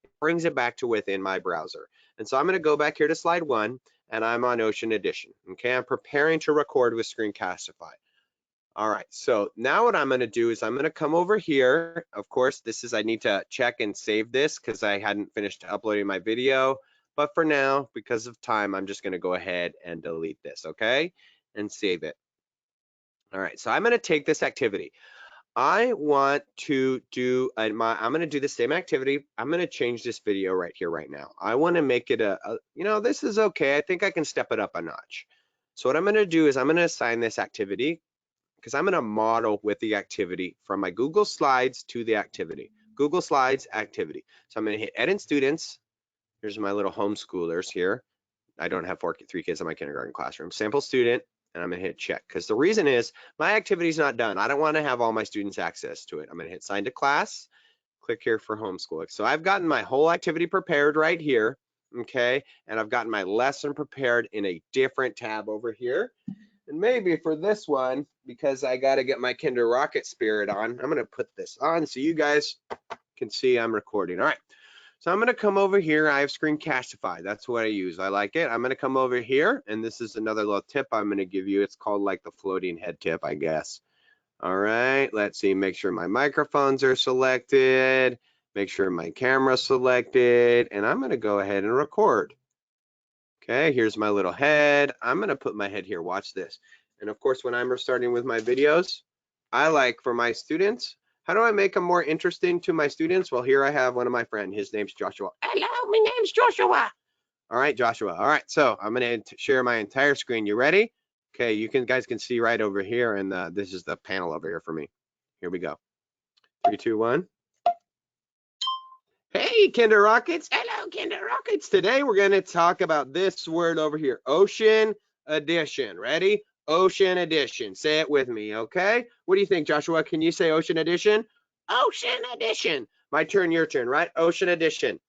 it brings it back to within my browser. And so I'm going to go back here to slide 1, and I'm on Ocean Edition. Okay, I'm preparing to record with Screencastify. All right, so now what I'm going to do is I'm going to come over here. Of course, I need to check and save this because I hadn't finished uploading my video. But for now, because of time, I'm just going to go ahead and delete this, okay? And save it. All right, so I'm going to take this activity. I want to do, I'm going to do the same activity. I'm going to change this video right here, right now. I want to make it this is okay. I think I can step it up a notch. So what I'm going to do is I'm going to assign this activity because I'm going to model with the activity from my Google Slides to the activity. Google Slides activity. So I'm going to hit Edit Students. Here's my little homeschoolers here. I don't have 3 kids in my kindergarten classroom. Sample student, and I'm going to hit check because the reason is my activity is not done. I don't want to have all my students access to it. I'm going to hit Sign to Class, click here for homeschooling. So I've gotten my whole activity prepared right here, okay? And I've gotten my lesson prepared in a different tab over here. And maybe for this one, because I got to get my Kinder Rocket spirit on, I'm going to put this on so you guys can see I'm recording. All right. So I'm going to come over here. I have Screencastify. That's what I use. I like it. I'm going to come over here, and this is another little tip I'm going to give you. It's called like the floating head tip, I guess. All right. Let's see. Make sure my microphones are selected. Make sure my camera's selected. And I'm going to go ahead and record. Okay, here's my little head. I'm going to put my head here. Watch this. And of course, when I'm starting with my videos, I like for my students, how do I make them more interesting to my students? Well, here I have one of my friends. His name's Joshua. Hello, my name's Joshua. All right, Joshua. All right, so I'm going to share my entire screen. You ready? Okay, you guys can see right over here, and this is the panel over here for me. Here we go. 3, 2, 1. Hey, Kinder Rockets. Hello, Kinder Rockets. Today we're going to talk about this word over here, Ocean Edition. Ready? Ocean Edition. Say it with me, okay? What do you think, Joshua? Can you say Ocean Edition? Ocean Edition. My turn, your turn, right? Ocean Edition.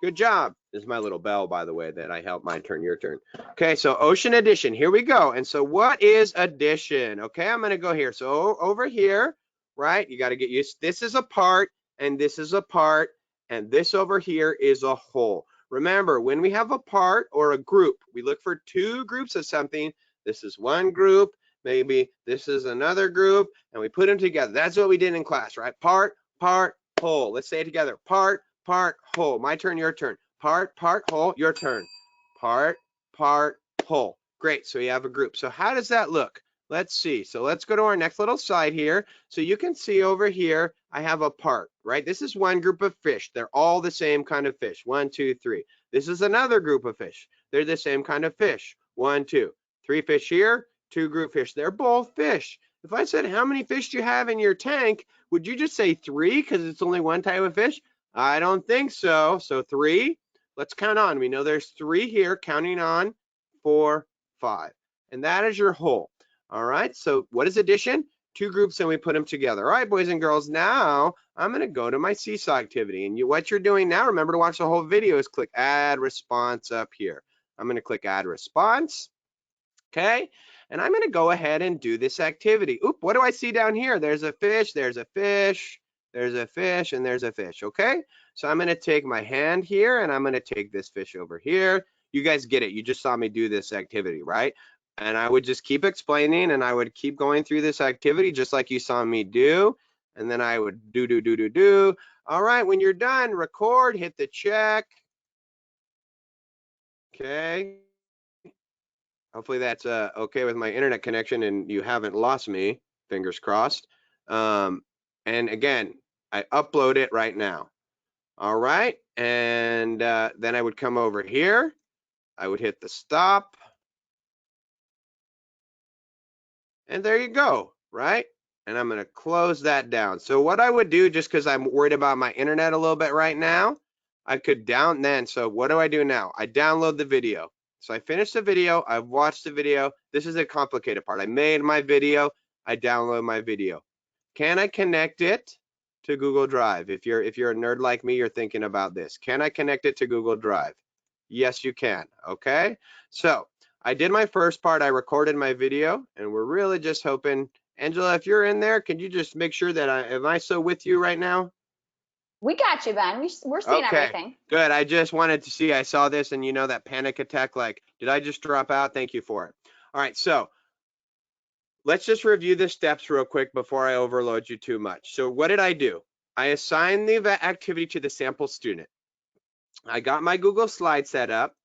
Good job. This is my little bell, by the way, that I help my turn, your turn. Okay, so Ocean Edition. Here we go. And so what is addition? Okay, I'm going to go here. So over here, right, you got to get used. This is a part. And this is a part, and this over here is a whole. Remember, when we have a part or a group, we look for 2 groups of something. This is one group, maybe this is another group, and we put them together. That's what we did in class, right? Part, part, whole. Let's say it together. Part, part, whole. My turn, your turn. Part, part, whole, your turn. Part, part, whole. Great, so you have a group. So how does that look? Let's see. So let's go to our next little slide here. So you can see over here, I have a part, right? This is one group of fish. They're all the same kind of fish. 1, 2, 3. This is another group of fish. They're the same kind of fish. 1, 2. 3 fish here, 2 group fish. They're both fish. If I said, how many fish do you have in your tank? Would you just say 3 because it's only one type of fish? I don't think so. So 3. Let's count on. We know there's 3 here, counting on 4, 5. And that is your whole. All right, so what is addition? 2 groups and we put them together. All right, boys and girls, now I'm going to go to my Seesaw activity. And what you're doing now, remember to watch the whole video, is click Add Response up here. I'm going to click Add Response, okay? And I'm going to go ahead and do this activity. Oop, what do I see down here? There's a fish, there's a fish, there's a fish, and there's a fish, okay? So I'm going to take my hand here, and I'm going to take this fish over here. You guys get it. You just saw me do this activity, right? And I would just keep explaining, and I would keep going through this activity just like you saw me do. And then I would do. All right, when you're done, record, hit the check. Okay. Hopefully that's okay with my internet connection and you haven't lost me, fingers crossed. And again, I upload it right now. All right, and then I would come over here. I would hit the stop. And there you go, right? And I'm going to close that down. So what I would do, just because I'm worried about my internet a little bit right now, I could so what do I do now? I download the video. So I finished the video, I've watched the video. This is a complicated part. I made my video, I download my video. Can I connect it to Google Drive? If you're a nerd like me, you're thinking about this. Can I connect it to Google Drive? Yes, you can, okay? So I did my first part, I recorded my video, and we're really just hoping, Angela, if you're in there, can you just make sure that am I still with you right now? We got you, Ben. We're seeing everything. Good. I just wanted to see, I saw this and you know that panic attack, like, did I just drop out? Thank you for it. All right, so let's just review the steps real quick before I overload you too much. So what did I do? I assigned the activity to the sample student. I got my Google Slides set up,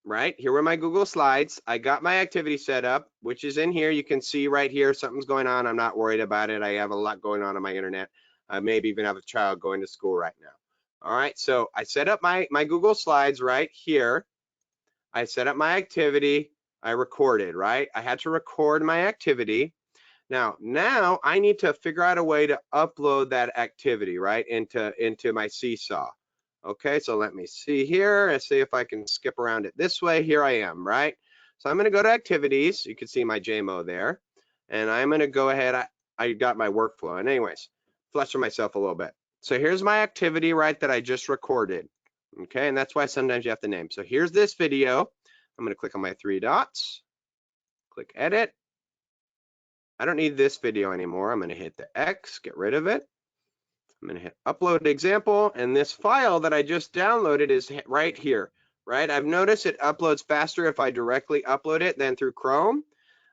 right? Here were my Google Slides. I got my activity set up, which is in here. You can see right here, something's going on. I'm not worried about it. I have a lot going on my internet. I maybe even have a child going to school right now. All right, so I set up my Google Slides right here. I set up my activity. I recorded, right? I had to record my activity. Now I need to figure out a way to upload that activity, right, into my Seesaw. Okay, so let me see here and see if I can skip around it this way. Here I am, right? So I'm going to go to activities. You can see my JMO there. And I'm going to go ahead. I got my workflow. And anyways, fluster myself a little bit. So here's my activity, right, that I just recorded. Okay, and that's why sometimes you have to name. So here's this video. I'm going to click on my 3 dots, click edit. I don't need this video anymore. I'm going to hit the X, get rid of it. I'm going to hit upload example, and this file that I just downloaded is right here, right? I've noticed it uploads faster if I directly upload it than through Chrome.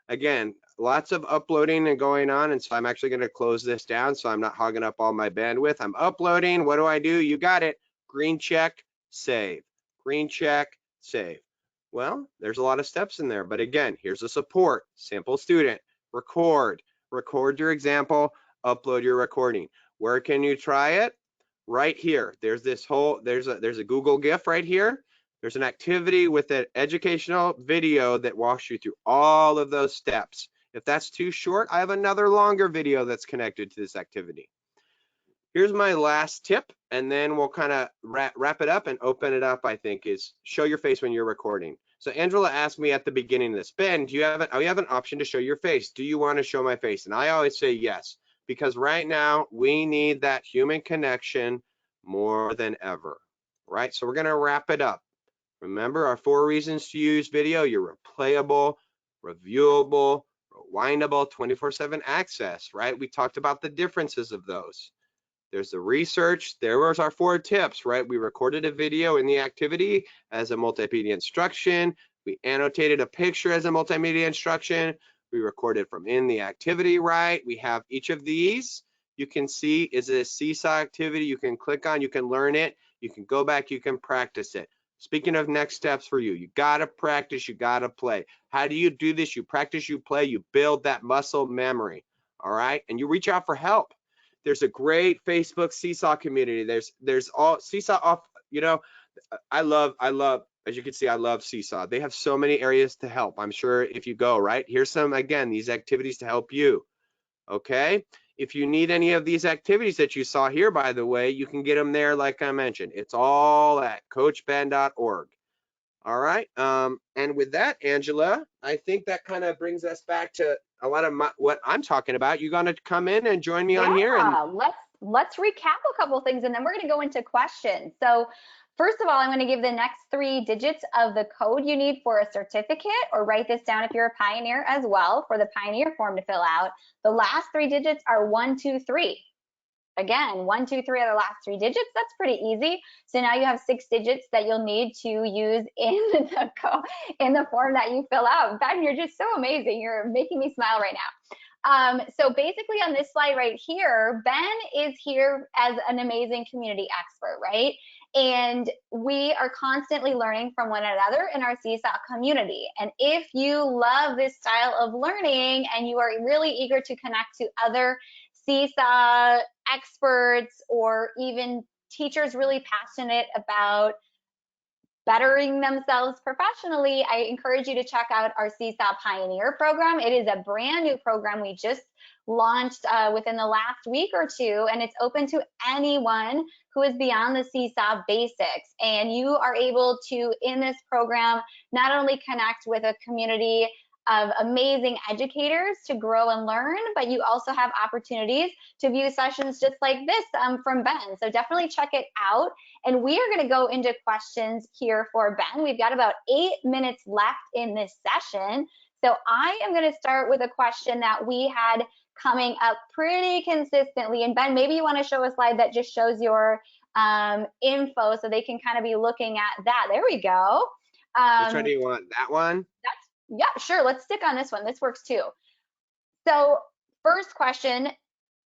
Again, lots of uploading and going on, and so I'm actually going to close this down so I'm not hogging up all my bandwidth. I'm uploading. What do? You got it. Green check, save. Green check, save. Well, there's a lot of steps in there, but again, here's the support. Sample student, record your example, upload your recording. Where can you try it? Right here. There's a Google GIF right here. There's an activity with an educational video that walks you through all of those steps. If that's too short, I have another longer video that's connected to this activity. Here's my last tip, and then we'll kind of wrap it up and open it up, I think, is show your face when you're recording. So Angela asked me at the beginning of this, Ben, do you have an option to show your face? Do you want to show my face? And I always say yes, because right now we need that human connection more than ever, right? So we're going to wrap it up. Remember our 4 reasons to use video. You're replayable, reviewable, rewindable, 24/7 access, right? We talked about the differences of those. There's the research. There was our 4 tips, right? We recorded a video in the activity as a multimedia instruction. We annotated a picture as a multimedia instruction. We recorded from in the activity, right? We have each of these. You can see is a Seesaw activity. You can click on, you can learn it. You can go back, you can practice it. Speaking of next steps for you, you gotta practice, you gotta play. How do you do this? You practice, you play, you build that muscle memory, all right? And you reach out for help. There's a great Facebook Seesaw community. There's all Seesaw off, you know, I love, as you can see, I love Seesaw. They have so many areas to help. I'm sure if you go, right? Here's some, again, these activities to help you, okay? If you need any of these activities that you saw here, by the way, you can get them there like I mentioned. It's all at coachben.org. All right, and with that, Angela, I think that kind of brings us back to a lot of what I'm talking about. You're going to come in and join me on here, and let's recap a couple things, and then we're going to go into questions. So first of all, I'm going to give the next 3 digits of the code you need for a certificate, or write this down if you're a Pioneer as well for the Pioneer form to fill out. The last 3 digits are 1, 2, 3. Again, 1, 2, 3 are the last 3 digits. That's pretty easy. So now you have 6 digits that you'll need to use in the form that you fill out. Ben, you're just so amazing. You're making me smile right now. So basically on this slide right here, Ben is here as an amazing community expert, right? And we are constantly learning from one another in our Seesaw community. And if you love this style of learning and you are really eager to connect to other Seesaw experts or even teachers really passionate about bettering themselves professionally, I encourage you to check out our Seesaw Pioneer program. It is a brand new program we just launched within the last week or 2, and it's open to anyone who is beyond the Seesaw basics. And you are able to, in this program, not only connect with a community of amazing educators to grow and learn, but you also have opportunities to view sessions just like this from Ben. So definitely check it out. And we are going to go into questions here for Ben. We've got about 8 minutes left in this session. So I am going to start with a question that we had coming up pretty consistently. And Ben, maybe you want to show a slide that just shows your info so they can kind of be looking at that. There we go. Which one do you want? That one? Yeah, sure. Let's stick on this one. This works too. So first question,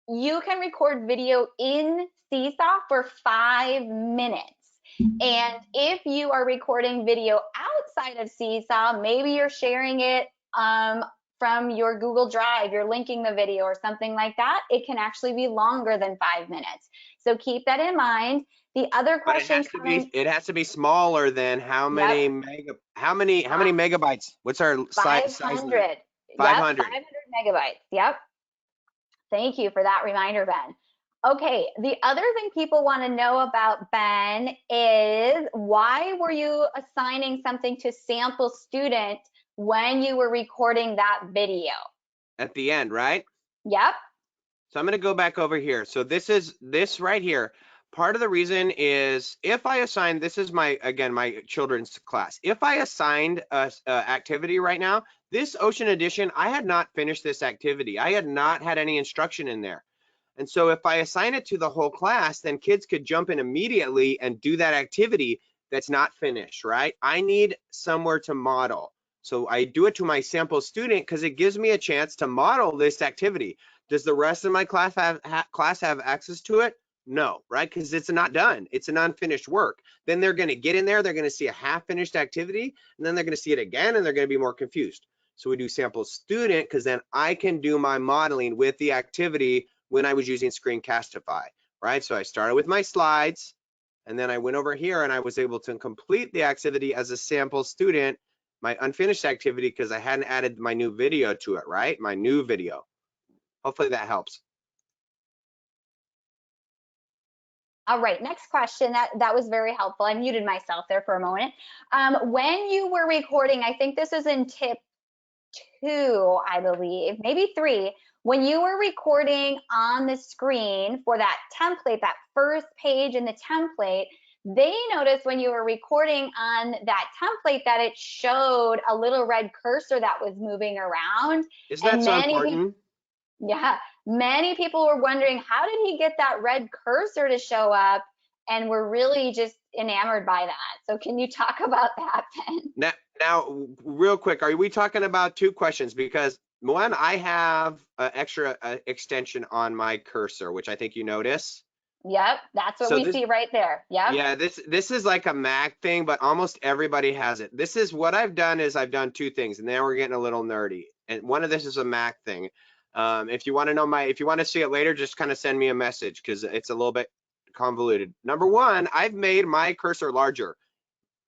you can record video in Seesaw for 5 minutes. And if you are recording video outside of Seesaw, maybe you're sharing it from your Google Drive, you're linking the video or something like that, it can actually be longer than 5 minutes. So keep that in mind. The other question it has to be smaller than how many how many megabytes? What's our size? 500. 500. Yep, 500 megabytes. Yep. Thank you for that reminder, Ben. Okay, the other thing people want to know about Ben is, why were you assigning something to sample student when you were recording that video? At the end, right? Yep. So I'm going to go back over here. So this right here. Part of the reason is if I assign, this is again, my children's class. If I assigned a activity right now, this Ocean Edition, I had not finished this activity. I had not had any instruction in there. And so if I assign it to the whole class, then kids could jump in immediately and do that activity that's not finished, right? I need somewhere to model. So I do it to my sample student because it gives me a chance to model this activity. Does the rest of my class have access to it? No, right? Because it's not done. It's an unfinished work. Then they're going to get in there. They're going to see a half-finished activity, and then they're going to see it again, and they're going to be more confused. So we do sample student because then I can do my modeling with the activity when I was using Screencastify, right? So I started with my slides, and then I went over here and I was able to complete the activity as a sample student, my unfinished activity, because I hadn't added my new video to it, right? My new video. Hopefully that helps. All right, next question. That was very helpful. I muted myself there for a moment. When you were recording, I think this is in tip 2, I believe, maybe 3. When you were recording on the screen for that template, that first page in the template, they noticed when you were recording on that template that it showed a little red cursor that was moving around. Isn't that so important? Yeah, many people were wondering, how did he get that red cursor to show up? And we're really just enamored by that. So can you talk about that, Ben? Now, real quick, are we talking about 2 questions? Because one, I have an extra extension on my cursor, which I think you notice. Yep, that's what we see right there. Yep. Yeah, this is like a Mac thing, but almost everybody has it. This is what I've done is I've done 2 things, and now we're getting a little nerdy. And one of this is a Mac thing. If you want to know if you want to see it later, just kind of send me a message because it's a little bit convoluted. Number 1, I've made my cursor larger.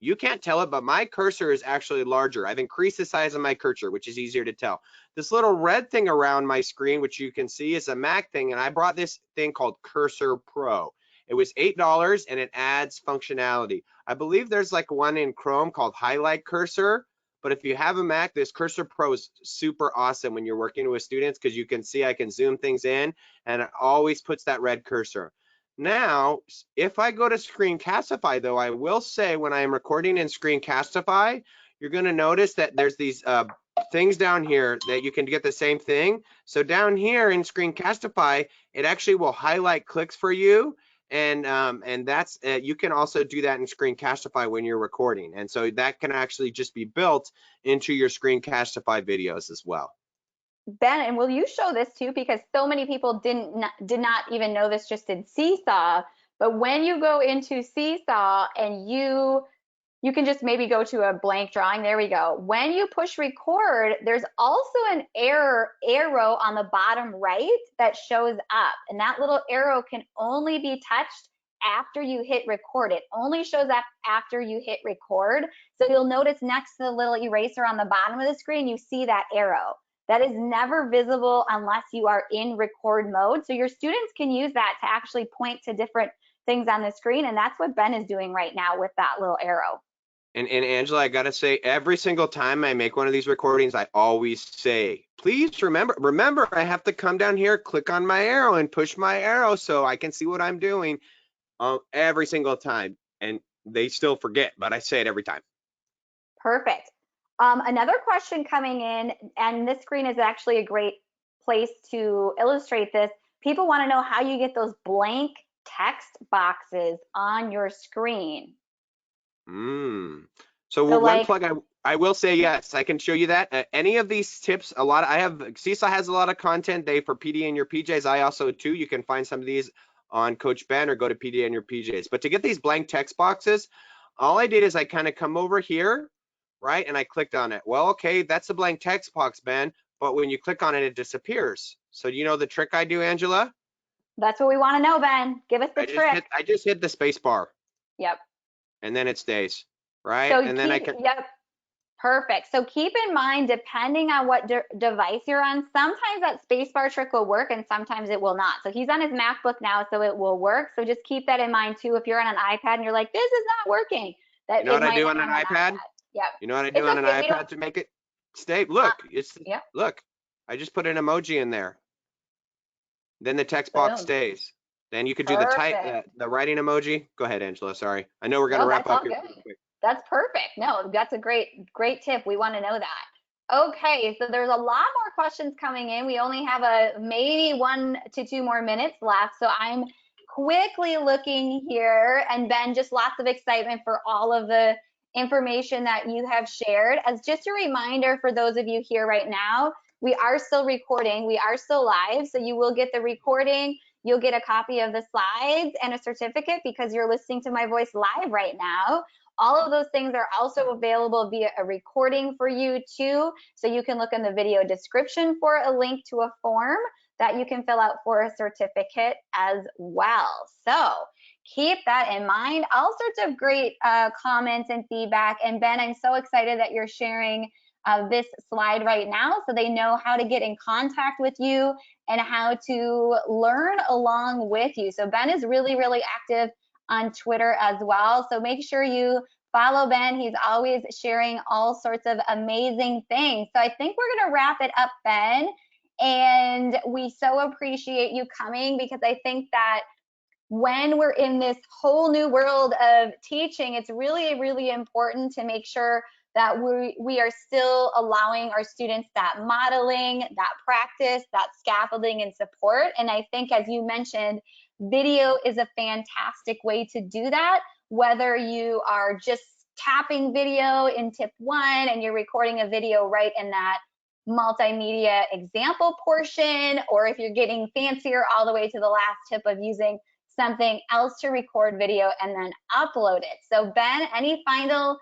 You can't tell it, but my cursor is actually larger. I've increased the size of my cursor, which is easier to tell. This little red thing around my screen, which you can see, is a Mac thing, and I brought this thing called Cursor Pro. It was $8, and it adds functionality. I believe there's like one in Chrome called Highlight Cursor, but if you have a Mac, this Cursor Pro is super awesome when you're working with students because you can see I can zoom things in, and it always puts that red cursor. Now, if I go to Screencastify, though, I will say when I am recording in Screencastify, you're going to notice that there's these things down here that you can get the same thing. So down here in Screencastify, it actually will highlight clicks for you. And that's you can also do that in Screencastify when you're recording. And so that can actually just be built into your Screencastify videos as well. Ben, and will you show this too? Because so many people did not even know this just in Seesaw. But when you go into Seesaw and you can just maybe go to a blank drawing. There we go. When you push record, there's also an arrow on the bottom right that shows up. And that little arrow can only be touched after you hit record. It only shows up after you hit record. So you'll notice next to the little eraser on the bottom of the screen, you see that arrow. That is never visible unless you are in record mode. So your students can use that to actually point to different things on the screen. And that's what Ben is doing right now with that little arrow. And Angela, I gotta say, every single time I make one of these recordings, I always say, please remember, I have to come down here, click on my arrow and push my arrow so I can see what I'm doing every single time. And they still forget, but I say it every time. Perfect. Another question coming in, and this screen is actually a great place to illustrate this. People want to know how you get those blank text boxes on your screen. So one plug I will say, yes, I can show you that. Any of these tips, Seesaw has a lot of content. For PD and your PJs. I also too. You can find some of these on Coach Ben or go to PD and your PJs. But to get these blank text boxes, all I did is I kind of come over here, right? And I clicked on it. Well, okay, that's a blank text box, Ben. But when you click on it, it disappears. So do you know the trick I do, Angela? That's what we want to know, Ben. Give us the trick. I just hit the space bar. Yep. And then it stays, right? So and then I can. Yep. Perfect. So keep in mind, depending on what device you're on, sometimes that spacebar trick will work and sometimes it will not. So he's on his MacBook now, so it will work. So just keep that in mind too. If you're on an iPad and you're like, this is not working. You know what I do on an iPad? Yep. You know what I do on an iPad to make it stay? Look, yep. Look, I just put an emoji in there. Then the text box Boom. stays. Then you could do Perfect. the writing emoji. Go ahead, Angela. Sorry. I know we're going to No, wrap that's up all here good. pretty quick. That's perfect. No, that's a great tip. We want to know that. Okay, so there's a lot more questions coming in. We only have maybe 1 to 2 more minutes left. So I'm quickly looking here, and Ben, just lots of excitement for all of the information that you have shared. As just a reminder for those of you here right now, we are still recording. We are still live, so you will get the recording. You'll get a copy of the slides and a certificate because you're listening to my voice live right now. All of those things are also available via a recording for you too. So you can look in the video description for a link to a form that you can fill out for a certificate as well. So keep that in mind. All sorts of great comments and feedback. And Ben, I'm so excited that you're sharing this slide right now so they know how to get in contact with you and how to learn along with you. So Ben is really, really active on Twitter as well. So make sure you follow Ben. He's always sharing all sorts of amazing things. So I think we're going to wrap it up, Ben. And we so appreciate you coming because I think that when we're in this whole new world of teaching, it's really, really important to make sure that we are still allowing our students that modeling, that practice, that scaffolding and support. And I think, as you mentioned, video is a fantastic way to do that, whether you are just tapping video in tip 1 and you're recording a video right in that multimedia example portion, or if you're getting fancier all the way to the last tip of using something else to record video and then upload it. So Ben, any final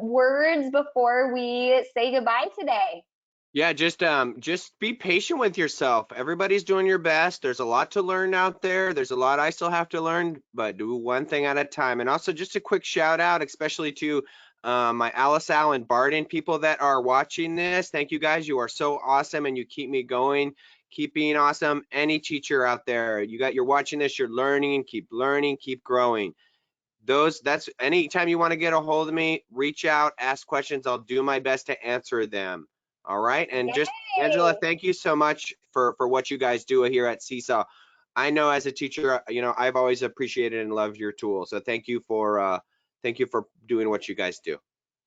words before we say goodbye today? Yeah, just be patient with yourself. Everybody's doing your best. There's a lot to learn out there. There's a lot I still have to learn, but do one thing at a time. And also just a quick shout out, especially to my Alice, Al, and Barden people that are watching this. Thank you guys. You are so awesome and you keep me going. Keep being awesome. Any teacher out there, you're watching this, you're learning, keep growing. That's anytime you want to get a hold of me, reach out, ask questions. I'll do my best to answer them. All right. And just Angela, Yay! thank you so much for what you guys do here at Seesaw. I know as a teacher, I've always appreciated and loved your tool. So thank you for doing what you guys do.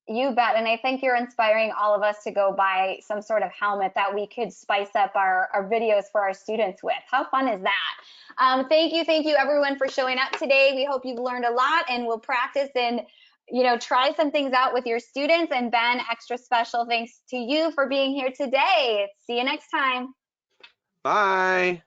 You bet. And I think you're inspiring all of us to go buy some sort of helmet that we could spice up our videos for our students with. How fun is that? Thank you everyone for showing up today. We hope you've learned a lot and will practice and try some things out with your students. And Ben, extra special thanks to you for being here today. See you next time. Bye.